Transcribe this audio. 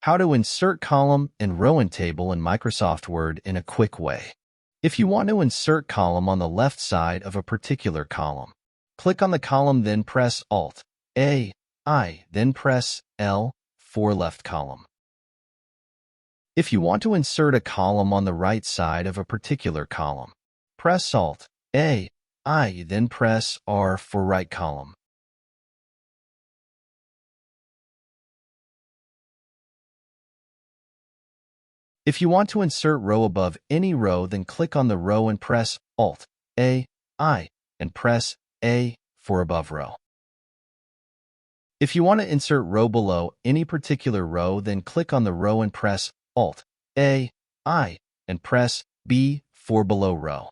How to insert column and row in table in Microsoft Word in a quick way. If you want to insert column on the left side of a particular column, click on the column, then press Alt-A-I, then press L for left column. If you want to insert a column on the right side of a particular column, press Alt-A-I, then press R for right column. If you want to insert row above any row, then click on the row and press Alt-A-I and press A for above row. If you want to insert row below any particular row, then click on the row and press Alt-A-I and press B for below row.